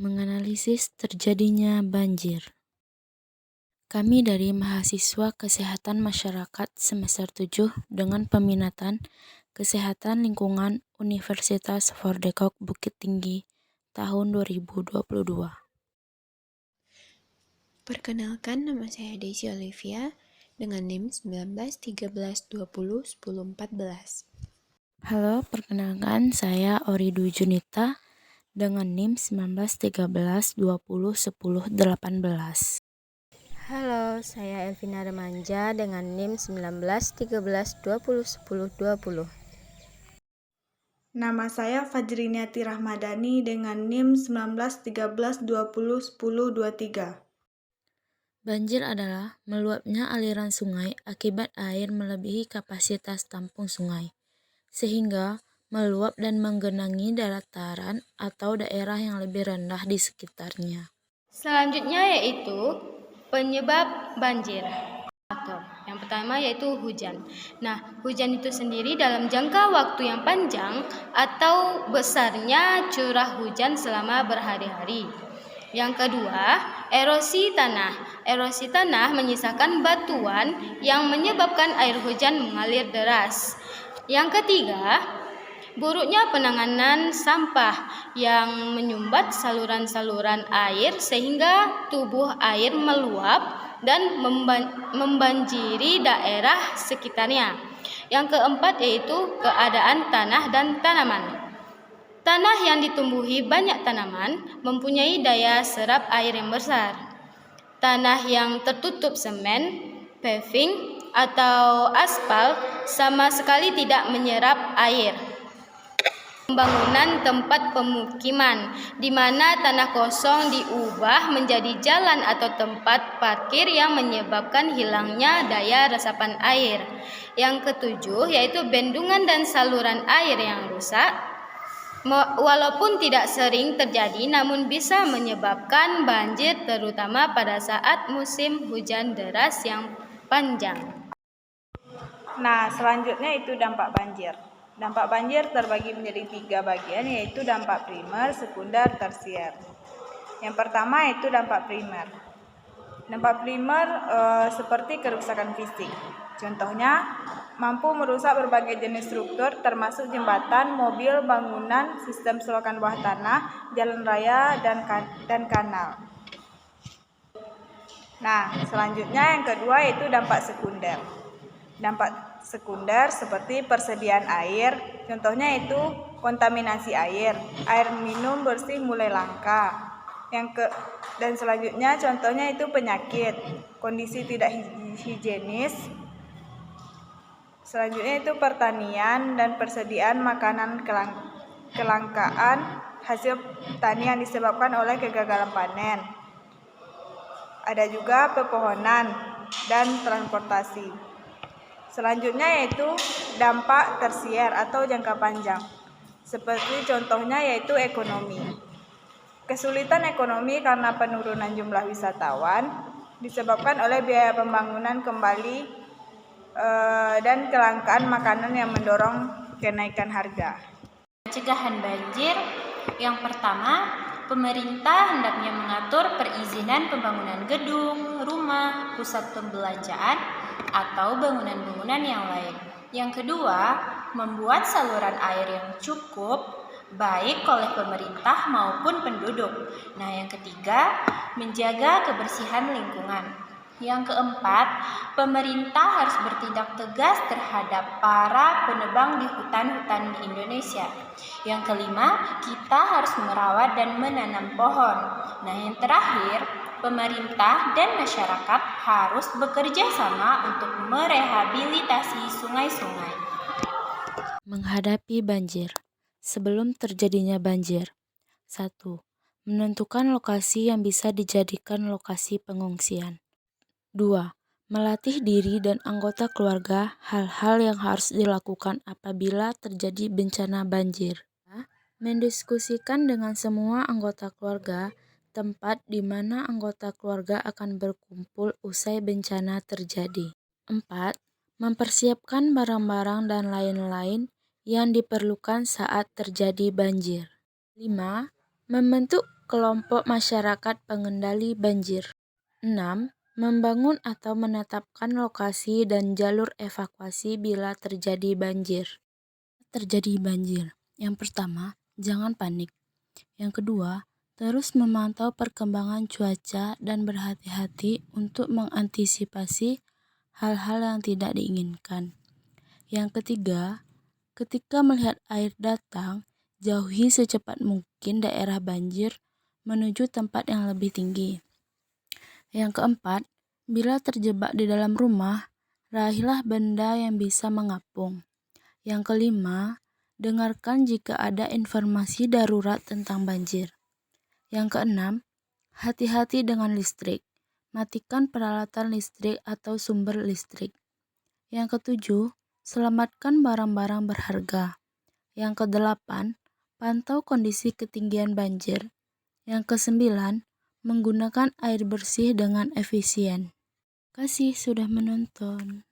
Menganalisis terjadinya banjir. Kami dari mahasiswa Kesehatan Masyarakat semester 7 dengan peminatan Kesehatan Lingkungan Universitas Fordekok Bukit Tinggi tahun 2022. Perkenalkan, nama saya Daisy Olivia dengan NIM 1913201014. Halo, perkenalkan saya Oridu Junita dengan NIM 1913201018. Halo, saya Elvina Remanja dengan NIM 1913201020. Nama saya Fajriniati Rahmadani dengan NIM 1913201023. Banjir adalah meluapnya aliran sungai akibat air melebihi kapasitas tampung sungai, sehingga meluap dan menggenangi dataran atau daerah yang lebih rendah di sekitarnya. Selanjutnya yaitu penyebab banjir. Yang pertama yaitu hujan. Nah, hujan itu sendiri dalam jangka waktu yang panjang atau besarnya curah hujan selama berhari-hari. Yang kedua, erosi tanah. Erosi tanah menyisakan batuan yang menyebabkan air hujan mengalir deras. Yang ketiga, buruknya penanganan sampah yang menyumbat saluran-saluran air sehingga tubuh air meluap dan membanjiri daerah sekitarnya. Yang keempat yaitu keadaan tanah dan tanaman. Tanah yang ditumbuhi banyak tanaman mempunyai daya serap air yang besar. Tanah yang tertutup semen, paving, atau aspal sama sekali tidak menyerap air. Pembangunan tempat pemukiman, di mana tanah kosong diubah menjadi jalan atau tempat parkir yang menyebabkan hilangnya daya resapan air. Yang ketujuh yaitu bendungan dan saluran air yang rusak. Walaupun tidak sering terjadi, namun bisa menyebabkan banjir terutama pada saat musim hujan deras yang panjang. Nah, selanjutnya itu dampak banjir. Dampak banjir terbagi menjadi 3 bagian, yaitu dampak primer, sekunder, tersier. Yang pertama itu dampak primer. Dampak primer seperti kerusakan fisik. Contohnya, mampu merusak berbagai jenis struktur termasuk jembatan, mobil, bangunan, sistem selokan bawah tanah, jalan raya, dan kanal. Nah, selanjutnya yang kedua yaitu dampak sekunder. Dampak sekunder seperti persediaan air, contohnya itu kontaminasi air minum bersih mulai langka. Dan selanjutnya contohnya itu penyakit, kondisi tidak higienis. Selanjutnya itu pertanian dan persediaan makanan kelangkaan hasil tani yang disebabkan oleh kegagalan panen. Ada juga pepohonan dan transportasi. Selanjutnya yaitu dampak tersier atau jangka panjang. Seperti contohnya yaitu ekonomi. Kesulitan ekonomi karena penurunan jumlah wisatawan disebabkan oleh biaya pembangunan kembali dan kelangkaan makanan yang mendorong kenaikan harga. Pencegahan banjir, yang pertama, pemerintah hendaknya mengatur perizinan pembangunan gedung, rumah, pusat pembelanjaan, atau bangunan-bangunan yang lain. Yang kedua, membuat saluran air yang cukup, baik oleh pemerintah maupun penduduk. Nah, yang ketiga, menjaga kebersihan lingkungan. Yang keempat, pemerintah harus bertindak tegas terhadap para penebang di hutan-hutan di Indonesia. Yang kelima, kita harus merawat dan menanam pohon. Nah, yang terakhir, pemerintah dan masyarakat harus bekerja sama untuk merehabilitasi sungai-sungai. Menghadapi banjir. Sebelum terjadinya banjir. 1. Menentukan lokasi yang bisa dijadikan lokasi pengungsian. 2. Melatih diri dan anggota keluarga hal-hal yang harus dilakukan apabila terjadi bencana banjir. Mendiskusikan dengan semua anggota keluarga tempat di mana anggota keluarga akan berkumpul usai bencana terjadi. 4. Mempersiapkan barang-barang dan lain-lain yang diperlukan saat terjadi banjir. 5. Membentuk kelompok masyarakat pengendali banjir. 6. Membangun atau menetapkan lokasi dan jalur evakuasi bila terjadi banjir. Yang pertama, jangan panik. Yang kedua, terus memantau perkembangan cuaca dan berhati-hati untuk mengantisipasi hal-hal yang tidak diinginkan. Yang ketiga, ketika melihat air datang, jauhi secepat mungkin daerah banjir menuju tempat yang lebih tinggi. Yang keempat, bila terjebak di dalam rumah, raihlah benda yang bisa mengapung. Yang kelima, dengarkan jika ada informasi darurat tentang banjir. Yang keenam, hati-hati dengan listrik. Matikan peralatan listrik atau sumber listrik. Yang ketujuh, selamatkan barang-barang berharga. Yang kedelapan, pantau kondisi ketinggian banjir. Yang kesembilan, menggunakan air bersih dengan efisien. Terima kasih sudah menonton.